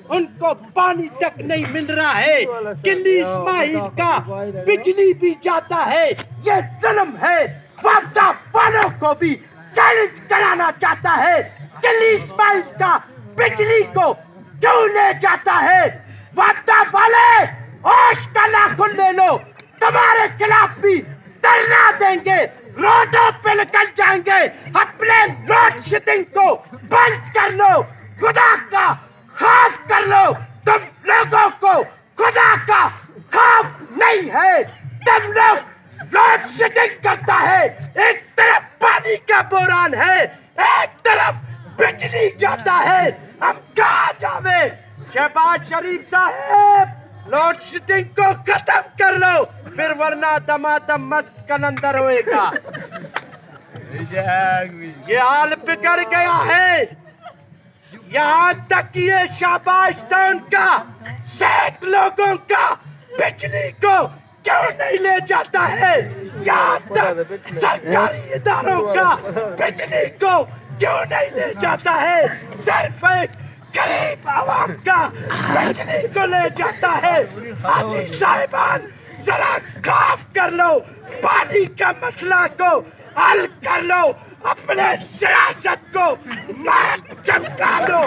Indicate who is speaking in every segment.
Speaker 1: ان کو پانی تک نہیں مل رہا ہے. قلی اسماعیل کا بجلی بھی جاتا ہے, یہ ظلم ہے. وعدہ والوں کو بھی چیلنج کرانا چاہتا ہے, قلی اسماعیل کا بجلی کو کیوں لے جاتا ہے؟ وعدہ والے ہوش کا ناخن لے لو, تمہارے خلاف بھی دھرنا دیں گے, روڈوں پہ نکل جائیں گے. اپنے لوڈ شیڈنگ کو بند کر لو, خدا کا خوف کر لو. تم لوگوں کو خدا کا خوف نہیں ہے. تم لوگ لوڈ شیڈنگ کرتا ہے, ایک طرف پانی کا بحران ہے, ایک طرف بجلی جاتا ہے. ہم کہاں جاویں؟ شہباز شریف صاحب لوڈ شیڈنگ کو ختم کر لو, پھر ورنہ دمادم مست کلندر ہوئے گا. یہ حال بگڑ گیا ہے, یہاں تک یہ شاباش ٹاؤن کا 60 لوگوں کا بجلی کو کیوں نہیں لے جاتا ہے؟ یہاں تک سرکاری اداروں کا بجلی کو کیوں نہیں لے جاتا ہے؟ صرف ایک غریب عوام کا بجلی کو لے جاتا ہے. حاجی صاحبان ذرا خوف کر لو, پانی کا مسئلہ کو حل کر لو, اپنے سیاست کو چمکا لو.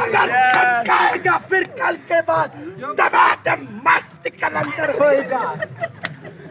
Speaker 1: اگر چمکائے گا پھر کل کے بعد دمادم مست کلندر ہوئے گا.